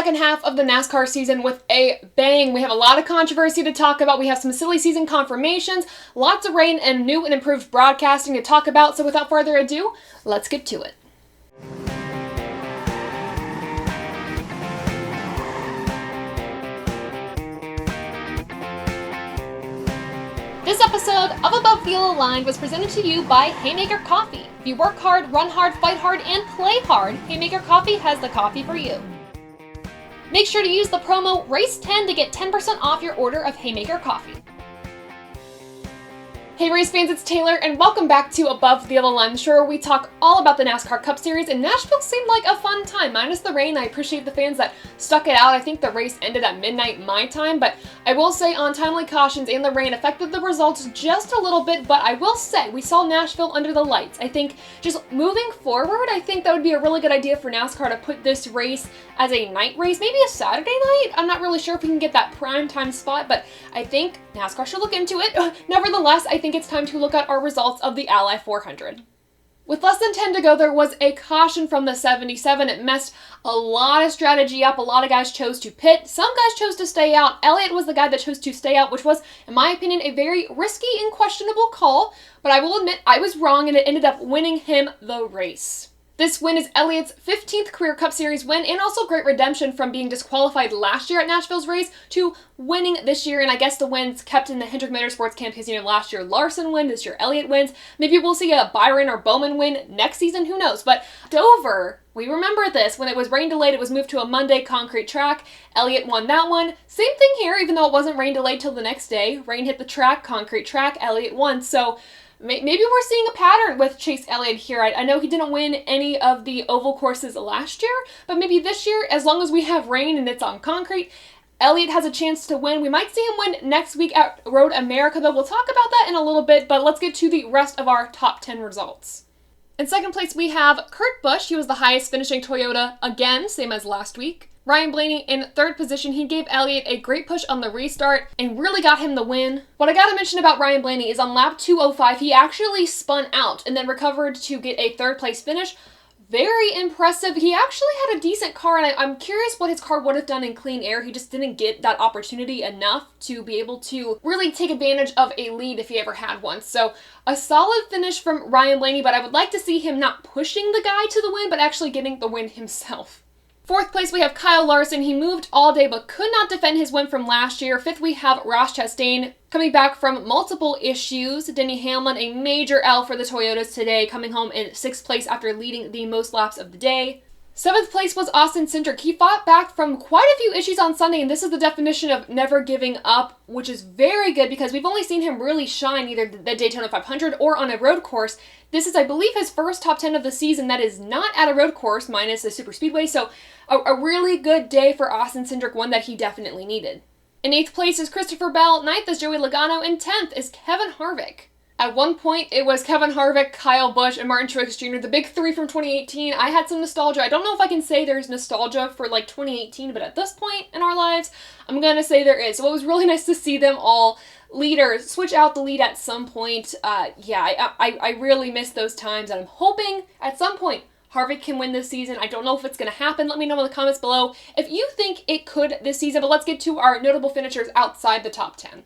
second half of the NASCAR season with a bang. We have a lot of controversy to talk about. We have some silly season confirmations, lots of rain, and new and improved broadcasting to talk about. So without further ado, let's get to it. This episode of Above the Yellow Line was presented to you by Haymaker Coffee. If you work hard, run hard, fight hard, and play hard, Haymaker Coffee has the coffee for you. Make sure to use the promo RACE10 to get 10% off your order of Haymaker Coffee. Hey race fans, it's Taylor, and welcome back to Above the Yellow Line, where we talk all about the NASCAR Cup Series, and Nashville seemed like a fun time, minus the rain. I appreciate the fans that stuck it out. I think the race ended at midnight my time, but I will say untimely cautions and the rain affected the results just a little bit, but I will say we saw Nashville under the lights. I think just moving forward, I think that would be a really good idea for NASCAR to put this race as a night race, maybe a Saturday night. I'm not really sure if we can get that prime time spot, but I think NASCAR should look into it. Nevertheless, I think it's time to look at our results of the Ally 400. With less than 10 to go, there was a caution from the 77. It messed a lot of strategy up. A lot of guys chose to pit. Some guys chose to stay out. Elliott was the guy that chose to stay out, which was, in my opinion, a very risky and questionable call, but I will admit I was wrong and it ended up winning him the race. This win is Elliott's 15th career Cup Series win, and also great redemption from being disqualified last year at Nashville's race to winning this year. And I guess the wins kept in the Hendrick Motorsports camp because, last year Larson win, this year Elliott wins. Maybe we'll see a Byron or Bowman win next season, who knows? But Dover, we remember this. When it was rain delayed, it was moved to a Monday concrete track. Elliott won that one. Same thing here, even though it wasn't rain delayed till the next day. Rain hit the track, concrete track, Elliott won. So maybe we're seeing a pattern with Chase Elliott here. I know he didn't win any of the oval courses last year, but maybe this year, as long as we have rain and it's on concrete, Elliott has a chance to win. We might see him win next week at Road America, though. We'll talk about that in a little bit, but let's get to the rest of our top 10 results. In second place, we have Kurt Busch. He was the highest finishing Toyota again, same as last week. Ryan Blaney in third position. He gave Elliott a great push on the restart and really got him the win. What I gotta mention about Ryan Blaney is on lap 205, he actually spun out and then recovered to get a third place finish. Very impressive. He actually had a decent car, and I'm curious what his car would have done in clean air. He just didn't get that opportunity enough to be able to really take advantage of a lead if he ever had one. So a solid finish from Ryan Blaney, but I would like to see him not pushing the guy to the win, but actually getting the win himself. Fourth place, we have Kyle Larson. He moved all day but could not defend his win from last year. Fifth, we have Ross Chastain coming back from multiple issues. Denny Hamlin, a major L for the Toyotas today, coming home in sixth place after leading the most laps of the day. Seventh place was Austin Cindric. He fought back from quite a few issues on Sunday, and this is the definition of never giving up, which is very good because we've only seen him really shine either the Daytona 500 or on a road course. This is, I believe, his first top 10 of the season that is not at a road course, minus the super speedway, so a really good day for Austin Cindric, one that he definitely needed. In eighth place is Christopher Bell, ninth is Joey Logano, and 10th is Kevin Harvick. At one point, it was Kevin Harvick, Kyle Busch, and Martin Truex Jr., the big three from 2018. I had some nostalgia. I don't know if I can say there's nostalgia for 2018, but at this point in our lives, I'm going to say there is. So it was really nice to see them all leaders switch out the lead at some point. I really miss those times, and I'm hoping at some point Harvick can win this season. I don't know if it's going to happen. Let me know in the comments below if you think it could this season, but let's get to our notable finishers outside the top 10.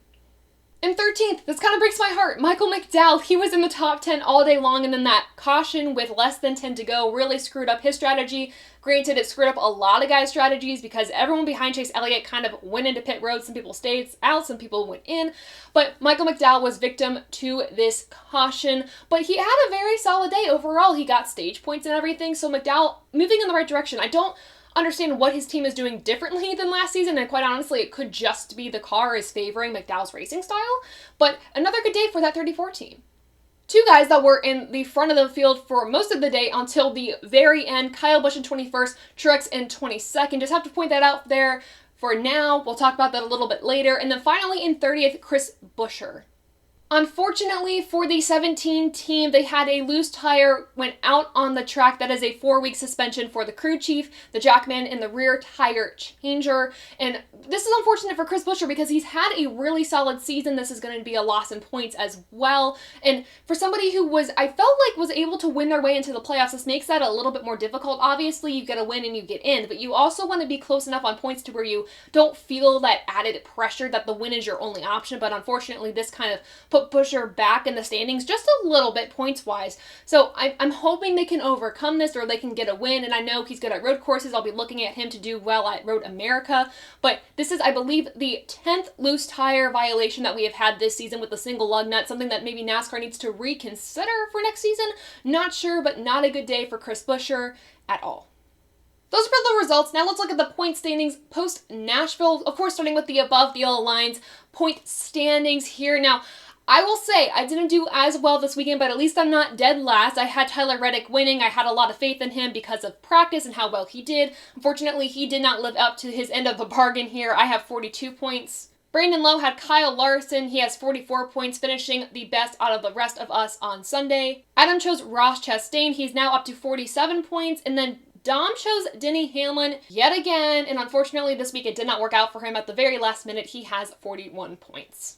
In 13th, this kind of breaks my heart, Michael McDowell. He was in the top 10 all day long, and then that caution with less than 10 to go really screwed up his strategy. Granted, it screwed up a lot of guys' strategies because everyone behind Chase Elliott kind of went into pit road. Some people stayed out, some people went in. But Michael McDowell was victim to this caution. But he had a very solid day overall. He got stage points and everything, so McDowell moving in the right direction. I don't understand what his team is doing differently than last season, and quite honestly, it could just be the car is favoring McDowell's racing style, but another good day for that 34 team. Two guys that were in the front of the field for most of the day until the very end, Kyle Busch in 21st, Truex in 22nd. Just have to point that out there for now. We'll talk about that a little bit later. And then finally in 30th, Chris Buescher. Unfortunately for the 17 team, they had a loose tire, went out on the track. That is a 4-week suspension for the crew chief, the jackman, and the rear tire changer. And this is unfortunate for Chris Buescher because he's had a really solid season. This is going to be a loss in points as well. And for somebody who I felt like was able to win their way into the playoffs, this makes that a little bit more difficult. Obviously, you get to win and you get in, but you also want to be close enough on points to where you don't feel that added pressure that the win is your only option. But unfortunately, this kind of put Buescher back in the standings just a little bit points-wise. So I'm hoping they can overcome this or they can get a win. And I know he's good at road courses. I'll be looking at him to do well at Road America. But this is, I believe, the 10th loose tire violation that we have had this season with the single lug nut, something that maybe NASCAR needs to reconsider for next season. Not sure, but not a good day for Chris Buescher at all. Those are the results. Now let's look at the point standings post-Nashville. Of course, starting with the above the yellow lines point standings here. Now, I will say I didn't do as well this weekend, but at least I'm not dead last. I had Tyler Reddick winning. I had a lot of faith in him because of practice and how well he did. Unfortunately, he did not live up to his end of the bargain here. I have 42 points. Brandon Lowe had Kyle Larson. He has 44 points, finishing the best out of the rest of us on Sunday. Adam chose Ross Chastain. He's now up to 47 points. And then Dom chose Denny Hamlin yet again. And unfortunately, this week it did not work out for him at the very last minute. He has 41 points.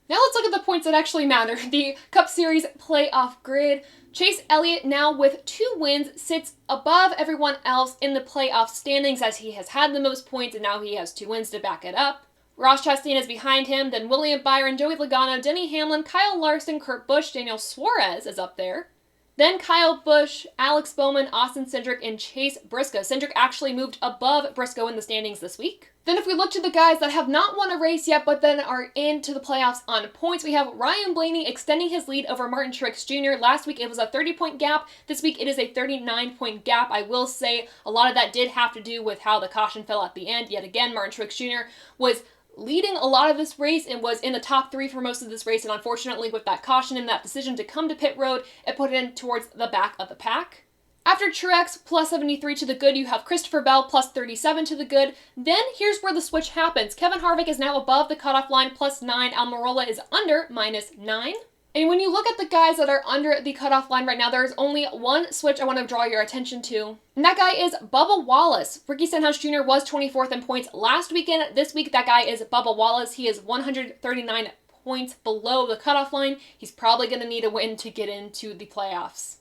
Now let's look at the points that actually matter. The Cup Series playoff grid. Chase Elliott, now with 2 wins, sits above everyone else in the playoff standings as he has had the most points and now he has 2 wins to back it up. Ross Chastain is behind him, then William Byron, Joey Logano, Denny Hamlin, Kyle Larson, Kurt Busch, Daniel Suarez is up there. Then Kyle Busch, Alex Bowman, Austin Cindric, and Chase Briscoe. Cindric actually moved above Briscoe in the standings this week. Then if we look to the guys that have not won a race yet, but then are into the playoffs on points, we have Ryan Blaney extending his lead over Martin Truex Jr. Last week it was a 30-point gap. This week it is a 39-point gap. I will say a lot of that did have to do with how the caution fell at the end. Yet again, Martin Truex Jr. was leading a lot of this race and was in the top 3 for most of this race, and unfortunately with that caution and that decision to come to pit road, it put him towards the back of the pack. After Truex plus 73 to the good, you have Christopher Bell plus 37 to the good. Then here's where the switch happens. Kevin Harvick is now above the cutoff line plus 9. Almirola is under minus 9. And when you look at the guys that are under the cutoff line right now, there's only one switch I want to draw your attention to. And that guy is Bubba Wallace. Ricky Stenhouse Jr. was 24th in points last weekend. This week, that guy is Bubba Wallace. He is 139 points below the cutoff line. He's probably going to need a win to get into the playoffs.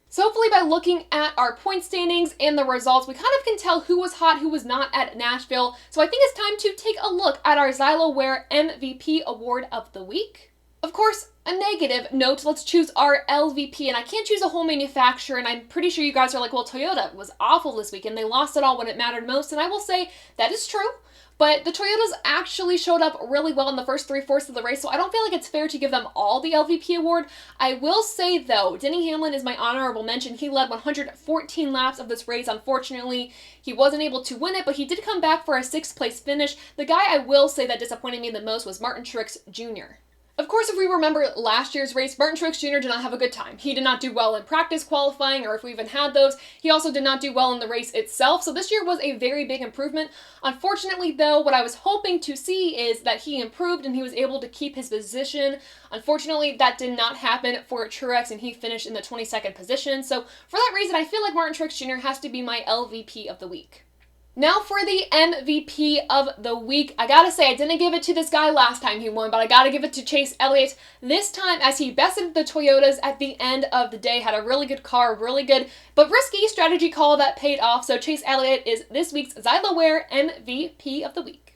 So hopefully by looking at our point standings and the results, we kind of can tell who was hot, who was not at Nashville. So I think it's time to take a look at our Zyloware MVP Award of the Week. Of course, a negative note, let's choose our LVP, and I can't choose a whole manufacturer, and I'm pretty sure you guys are like, well, Toyota was awful this weekend. They lost it all when it mattered most, and I will say that is true. But the Toyotas actually showed up really well in the first 3/4 of the race, so I don't feel like it's fair to give them all the LVP award. I will say, though, Denny Hamlin is my honorable mention. He led 114 laps of this race. Unfortunately, he wasn't able to win it, but he did come back for a 6th place finish. The guy I will say that disappointed me the most was Martin Truex Jr. Of course, if we remember last year's race, Martin Truex Jr. did not have a good time. He did not do well in practice qualifying, or if we even had those. He also did not do well in the race itself, so this year was a very big improvement. Unfortunately, though, what I was hoping to see is that he improved and he was able to keep his position. Unfortunately, that did not happen for Truex, and he finished in the 22nd position. So for that reason, I feel like Martin Truex Jr. has to be my LVP of the week. Now for the MVP of the week. I gotta say, I didn't give it to this guy last time he won, but I gotta give it to Chase Elliott this time as he bested the Toyotas at the end of the day. Had a really good car, really good, but risky strategy call that paid off. So Chase Elliott is this week's Zyloware MVP of the week.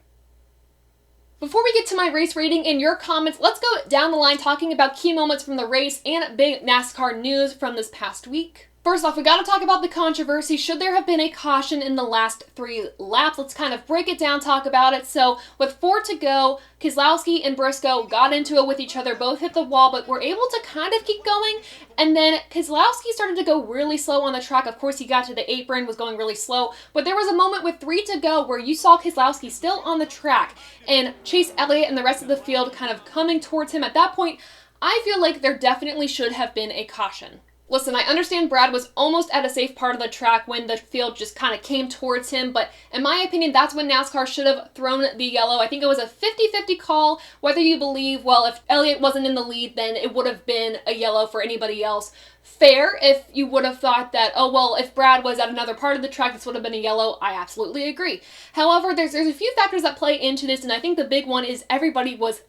Before we get to my race rating and your comments, let's go down the line talking about key moments from the race and big NASCAR news from this past week. First off, we got to talk about the controversy. Should there have been a caution in the last 3 laps? Let's kind of break it down, talk about it. So with 4 to go, Keselowski and Briscoe got into it with each other, both hit the wall, but were able to kind of keep going. And then Keselowski started to go really slow on the track. Of course, he got to the apron, was going really slow. But there was a moment with 3 to go where you saw Keselowski still on the track and Chase Elliott and the rest of the field kind of coming towards him. At that point, I feel like there definitely should have been a caution. Listen, I understand Brad was almost at a safe part of the track when the field just kind of came towards him, but in my opinion, that's when NASCAR should have thrown the yellow. I think it was a 50-50 call, whether you believe, well, if Elliott wasn't in the lead, then it would have been a yellow for anybody else. Fair if you would have thought that, oh, well, if Brad was at another part of the track, this would have been a yellow. I absolutely agree. However, there's a few factors that play into this, and I think the big one is everybody was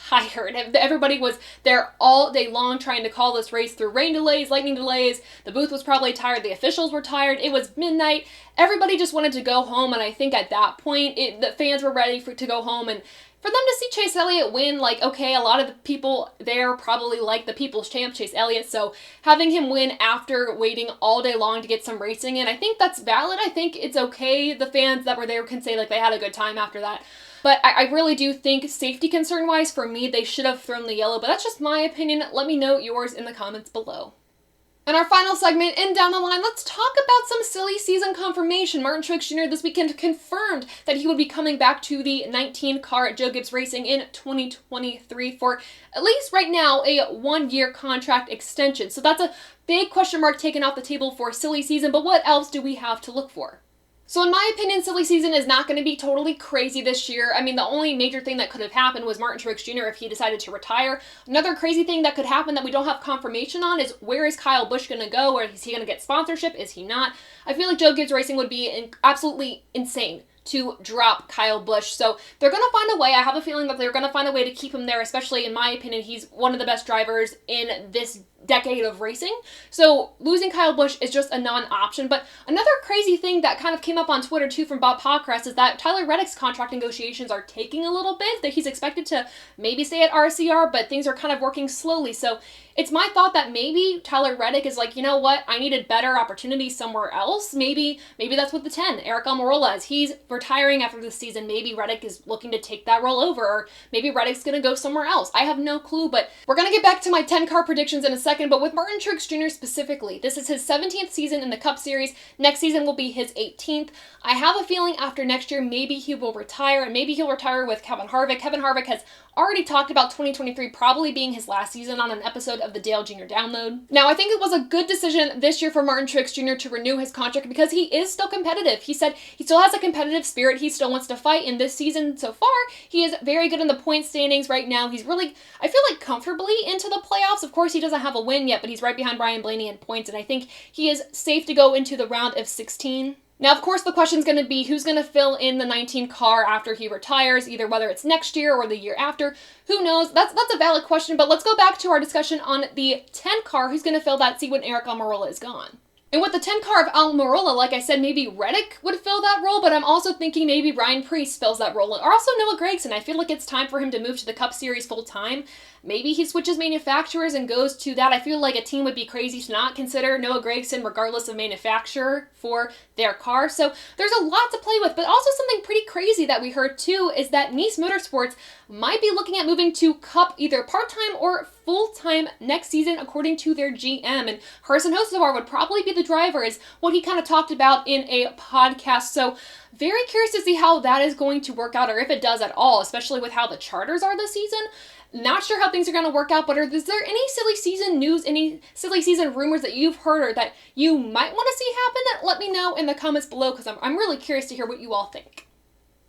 tired. Everybody was there all day long trying to call this race through rain delays, lightning delays. The booth was probably tired. The officials were tired. It was midnight. Everybody just wanted to go home, and I think at that point, the fans were ready to go home, and for them to see Chase Elliott win, like, okay, a lot of the people there probably like the people's champ, Chase Elliott, so having him win after waiting all day long to get some racing in, I think that's valid. I think it's okay. The fans that were there can say, like, they had a good time after that. But I really do think, safety concern-wise, for me, they should have thrown the yellow, but that's just my opinion. Let me know yours in the comments below. In our final segment, and down the line, let's talk about some silly season confirmation. Martin Truex Jr. this weekend confirmed that he would be coming back to the 19 car at Joe Gibbs Racing in 2023 for, at least right now, a one-year contract extension. So that's a big question mark taken off the table for silly season, but what else do we have to look for? So in my opinion, silly season is not going to be totally crazy this year. I mean, the only major thing that could have happened was Martin Truex Jr. if he decided to retire. Another crazy thing that could happen that we don't have confirmation on is, where is Kyle Busch going to go? Or is he going to get sponsorship? Is he not? I feel like Joe Gibbs Racing would be absolutely insane to drop Kyle Busch. So they're going to find a way. I have a feeling that they're going to find a way to keep him there, especially in my opinion, he's one of the best drivers in this decade of racing. So losing Kyle Busch is just a non-option. But another crazy thing that kind of came up on Twitter too from Bob Podcast is that Tyler Reddick's contract negotiations are taking a little bit, that he's expected to maybe stay at RCR, but things are kind of working slowly. So it's my thought that maybe Tyler Reddick is like, you know what, I needed better opportunities somewhere else. Maybe that's with the 10, Eric Almirola, as he's retiring after this season. Maybe Reddick is looking to take that role over, or maybe Reddick's going to go somewhere else. I have no clue, but we're going to get back to my 10 car predictions in a second. But with Martin Truex Jr. specifically, this is his 17th season in the Cup Series. Next season will be his 18th. I have a feeling after next year, maybe he will retire, and maybe he'll retire with Kevin Harvick. Kevin Harvick has already talked about 2023 probably being his last season on an episode of the Dale Jr. Download. Now, I think it was a good decision this year for Martin Truex Jr. to renew his contract because he is still competitive. He said he still has a competitive spirit. He still wants to fight. In this season so far, he is very good in the point standings right now. He's really, I feel like, comfortably into the playoffs. Of course, he doesn't have a win yet, but he's right behind Brian Blaney in points, and I think he is safe to go into the round of 16. Now, of course, the question's going to be who's going to fill in the 19 car after he retires, either whether it's next year or the year after. Who knows? That's a valid question, but let's go back to our discussion on the 10 car, who's going to fill that seat when Eric Almirola is gone. And with the 10 car of Almirola, like I said, maybe Reddick would fill that role, but I'm also thinking maybe Ryan Preece fills that role, or also Noah Gragson. I feel like it's time for him to move to the Cup Series full time. Maybe he switches manufacturers and goes to that. I feel like a team would be crazy to not consider Noah Gragson regardless of manufacturer for their car. So there's a lot to play with, but also something pretty crazy that we heard too is that Nice Motorsports might be looking at moving to Cup either part-time or full-time next season according to their GM. And Harrison Hocevar would probably be the driver, is what he kind of talked about in a podcast. So very curious to see how that is going to work out, or if it does at all, especially with how the charters are this season. Not sure how things are going to work out, but is there any silly season news, any silly season rumors that you've heard or that you might want to see happen? Let me know in the comments below, because I'm really curious to hear what you all think.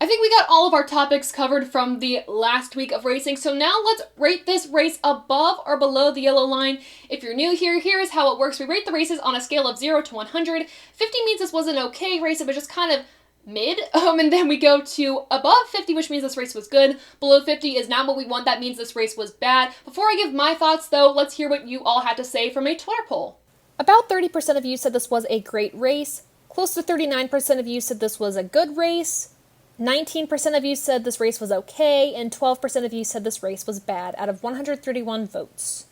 I think we got all of our topics covered from the last week of racing, so now let's rate this race above or below the yellow line. If you're new here, here is how it works. We rate the races on a scale of 0 to 100. 50 means this was an okay race, it was just kind of mid, and then we go to above 50, which means this race was good. Below 50 is not what we want, that means this race was bad. Before I give my thoughts though, let's hear what you all had to say from a Twitter poll. About 30% of you said this was a great race, close to 39% of you said this was a good race, 19% of you said this race was okay, and 12% of you said this race was bad, out of 131 votes.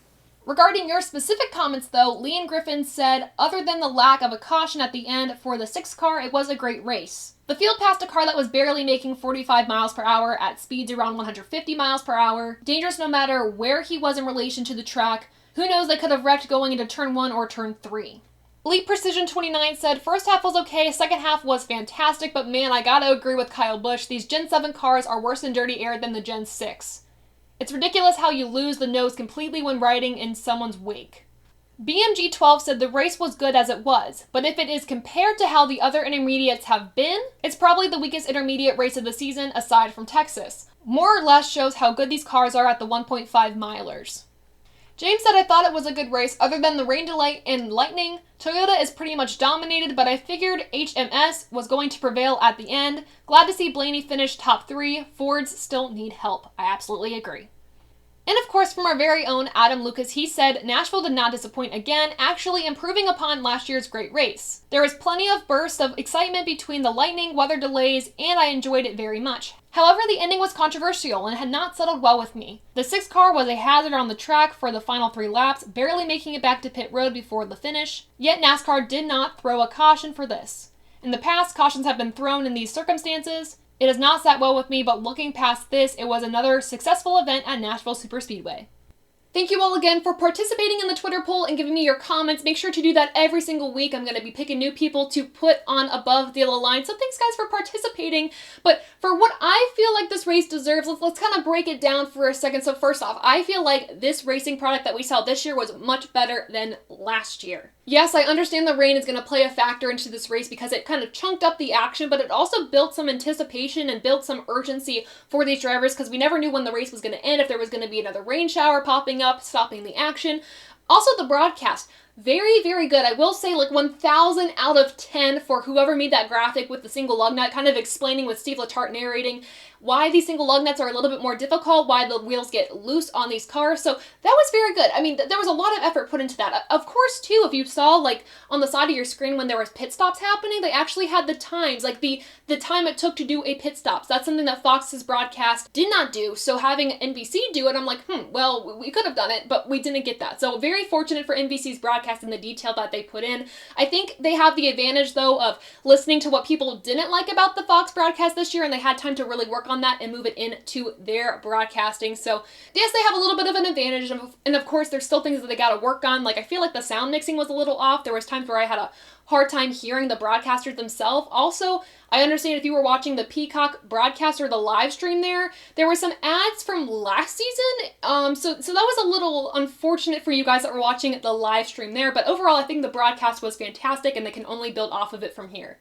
Regarding your specific comments though, Leon Griffin said, other than the lack of a caution at the end for the 6 car, it was a great race. The field passed a car that was barely making 45 miles per hour at speeds around 150 miles per hour. Dangerous no matter where he was in relation to the track. Who knows, they could have wrecked going into turn 1 or turn 3. Elite Precision 29 said, first half was okay, second half was fantastic, but man, I gotta agree with Kyle Busch. These Gen 7 cars are worse in dirty air than the Gen 6. It's ridiculous how you lose the nose completely when riding in someone's wake. BMG12 said the race was good as it was, but if it is compared to how the other intermediates have been, it's probably the weakest intermediate race of the season aside from Texas. More or less shows how good these cars are at the 1.5 milers. James said, I thought it was a good race other than the rain delay and lightning. Toyota is pretty much dominated, but I figured HMS was going to prevail at the end. Glad to see Blaney finish top 3. Fords still need help. I absolutely agree. And of course, from our very own Adam Lucas, he said, Nashville did not disappoint again, actually improving upon last year's great race. There was plenty of bursts of excitement between the lightning, weather delays, and I enjoyed it very much. However, the ending was controversial and had not settled well with me. The 6th car was a hazard on the track for the final 3 laps, barely making it back to pit road before the finish. Yet NASCAR did not throw a caution for this. In the past, cautions have been thrown in these circumstances. It has not sat well with me, but looking past this, it was another successful event at Nashville Superspeedway. Thank you all again for participating in the Twitter poll and giving me your comments. Make sure to do that every single week. I'm going to be picking new people to put on above the yellow line. So thanks guys for participating. But for what I feel like this race deserves, let's kind of break it down for a second. So first off, I feel like this racing product that we saw this year was much better than last year. Yes, I understand the rain is going to play a factor into this race because it kind of chunked up the action, but it also built some anticipation and built some urgency for these drivers because we never knew when the race was going to end, if there was going to be another rain shower popping up, stopping the action. Also, the broadcast, very, very good. I will say like 1,000 out of 10 for whoever made that graphic with the single lug nut, kind of explaining with Steve Letarte narrating why these single lug nuts are a little bit more difficult, why the wheels get loose on these cars. So that was very good. I mean, there was a lot of effort put into that. Of course, too, if you saw like on the side of your screen when there was pit stops happening, they actually had the times, like the time it took to do a pit stop. So that's something that Fox's broadcast did not do. So having NBC do it, I'm like, well, we could have done it, but we didn't get that. So very fortunate for NBC's broadcast and the detail that they put in. I think they have the advantage, though, of listening to what people didn't like about the Fox broadcast this year, and they had time to really work on that and move it into their broadcasting. So yes, they have a little bit of an advantage, and of course there's still things that they got to work on. Like I feel like the sound mixing was a little off. There was times where I had a hard time hearing the broadcasters themselves. Also, I understand if you were watching the Peacock broadcast or the live stream there were some ads from last season. So that was a little unfortunate for you guys that were watching the live stream there, but overall I think the broadcast was fantastic and they can only build off of it from here.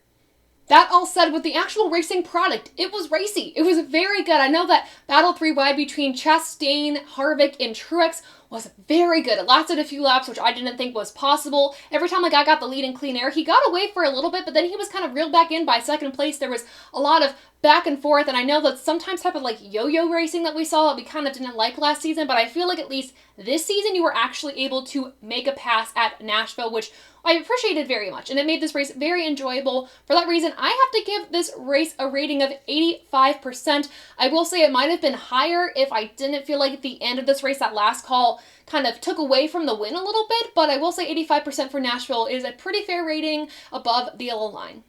That all said, with the actual racing product, it was racy. It was very good. I know that Battle 3 wide between Chastain, Harvick, and Truex was very good. It lasted a few laps, which I didn't think was possible. Every time a guy got the lead in clean air, he got away for a little bit, but then he was kind of reeled back in by second place. There was a lot of back and forth, and I know that sometimes type of like yo-yo racing that we saw that we kind of didn't like last season, but I feel like at least this season you were actually able to make a pass at Nashville, which I appreciated very much, and it made this race very enjoyable. For that reason, I have to give this race a rating of 85%. I will say it might have been higher if I didn't feel like at the end of this race, that last call kind of took away from the win a little bit, but I will say 85% for Nashville is a pretty fair rating above the yellow line.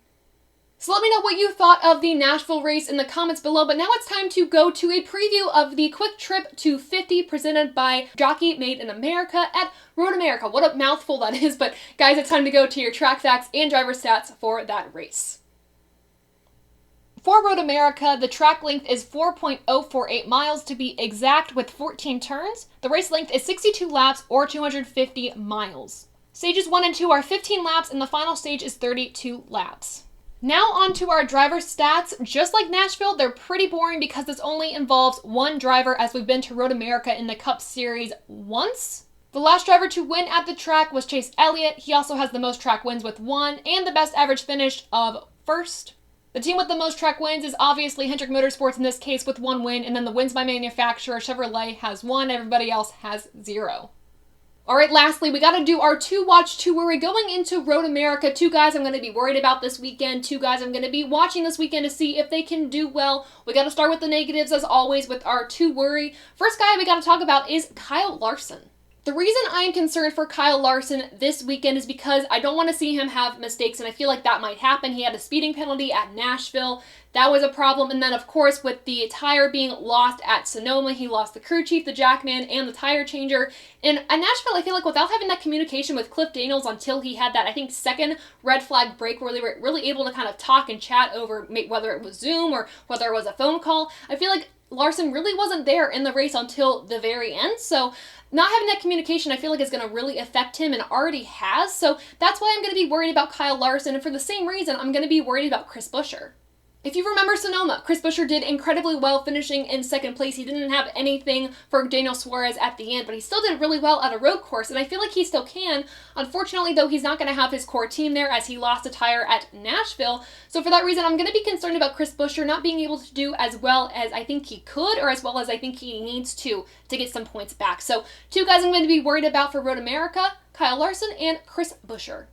So let me know what you thought of the Nashville race in the comments below, but now it's time to go to a preview of the Quick Trip to 50 presented by Jockey Made in America at Road America. What a mouthful that is, but guys, it's time to go to your track facts and driver stats for that race. For Road America, the track length is 4.048 miles to be exact with 14 turns. The race length is 62 laps or 250 miles. Stages 1 and 2 are 15 laps and the final stage is 32 laps. Now on to our driver stats. Just like Nashville, they're pretty boring because this only involves one driver, as we've been to Road America in the Cup Series once. The last driver to win at the track was Chase Elliott. He also has the most track wins with 1 and the best average finish of first. The team with the most track wins is obviously Hendrick Motorsports in this case with 1 win, and then the wins by manufacturer, Chevrolet has 1, everybody else has 0. Alright, lastly, we gotta do our 2 watch, 2 worry. Going into Road America, 2 guys I'm gonna be worried about this weekend, 2 guys I'm gonna be watching this weekend to see if they can do well. We gotta start with the negatives as always with our 2 worry. First guy we gotta talk about is Kyle Larson. The reason I am concerned for Kyle Larson this weekend is because I don't want to see him have mistakes, and I feel like that might happen. He had a speeding penalty at Nashville. that was a problem. And then, of course, with the tire being lost at Sonoma, he lost the crew chief, the jackman, and the tire changer. And at Nashville, I feel like without having that communication with Cliff Daniels until he had that, I think, second red flag break where they were really able to kind of talk and chat over whether it was Zoom or whether it was a phone call, I feel like Larson really wasn't there in the race until the very end. So not having that communication, I feel like, is going to really affect him and already has. So that's why I'm going to be worried about Kyle Larson. And for the same reason, I'm going to be worried about Chris Buescher. If you remember Sonoma, Chris Buescher did incredibly well finishing in second place. He didn't have anything for Daniel Suarez at the end, but he still did really well at a road course, and I feel like he still can. Unfortunately, though, he's not going to have his core team there as he lost a tire at Nashville. So for that reason, I'm going to be concerned about Chris Buescher not being able to do as well as I think he could, or as well as I think he needs to get some points back. So two guys I'm going to be worried about for Road America, Kyle Larson and Chris Buescher.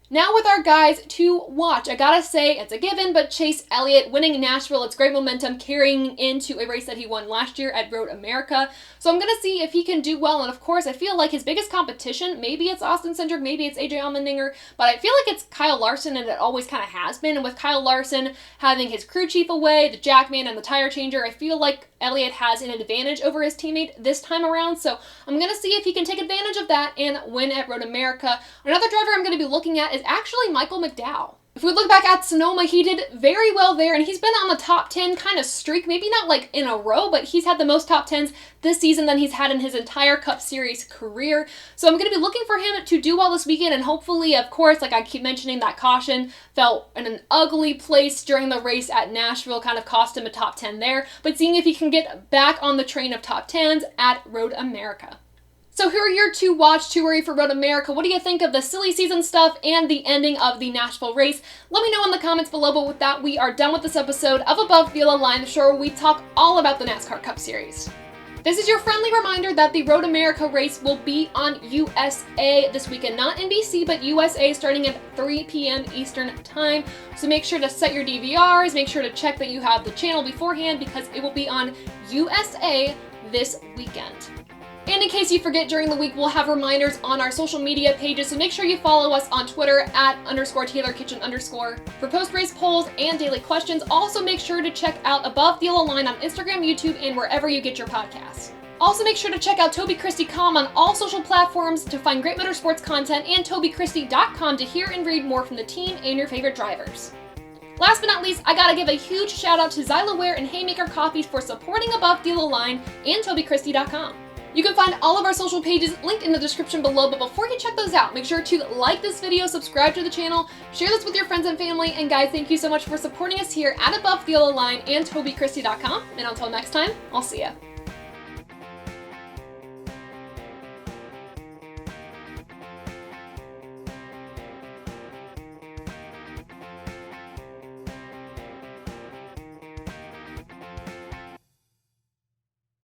Now with our guys to watch, I gotta say, it's a given, but Chase Elliott winning Nashville, it's great momentum carrying into a race that he won last year at Road America. So I'm gonna see if he can do well, and of course, I feel like his biggest competition, maybe it's Austin Cindric, maybe it's AJ Allmendinger, but I feel like it's Kyle Larson, and it always kind of has been. And with Kyle Larson having his crew chief away, the jackman and the tire changer, I feel like Elliott has an advantage over his teammate this time around, so I'm going to see if he can take advantage of that and win at Road America. Another driver I'm going to be looking at is actually Michael McDowell. If we look back at Sonoma, he did very well there, and he's been on the top 10 kind of streak, maybe not like in a row, but he's had the most top 10s this season than he's had in his entire Cup Series career. So I'm going to be looking for him to do well this weekend, and hopefully, of course, like I keep mentioning, that caution fell in an ugly place during the race at Nashville, kind of cost him a top 10 there, but seeing if he can get back on the train of top 10s at Road America. So who are your to watch, to worry for Road America? What do you think of the silly season stuff and the ending of the Nashville race? Let me know in the comments below, but with that, we are done with this episode of Above the Yellow Line, the show where we talk all about the NASCAR Cup Series. This is your friendly reminder that the Road America race will be on USA this weekend. Not NBC, but USA, starting at 3 p.m. Eastern Time. So make sure to set your DVRs, make sure to check that you have the channel beforehand, because it will be on USA this weekend. And in case you forget during the week, we'll have reminders on our social media pages, so make sure you follow us on Twitter at _TaylorKitchen_ for post-race polls and daily questions. Also make sure to check out Above the Yellow Line on Instagram, YouTube, and wherever you get your podcasts. Also make sure to check out TobyChristieCom on all social platforms to find great motorsports content, and TobyChristie.com to hear and read more from the team and your favorite drivers. Last but not least, I gotta give a huge shout out to Zyloware and Haymaker Coffee for supporting Above the Yellow Line and TobyChristie.com. You can find all of our social pages linked in the description below, but before you check those out, make sure to like this video, subscribe to the channel, share this with your friends and family, and guys, thank you so much for supporting us here at Above the Yellow Line and TobyChristie.com, and until next time, I'll see ya.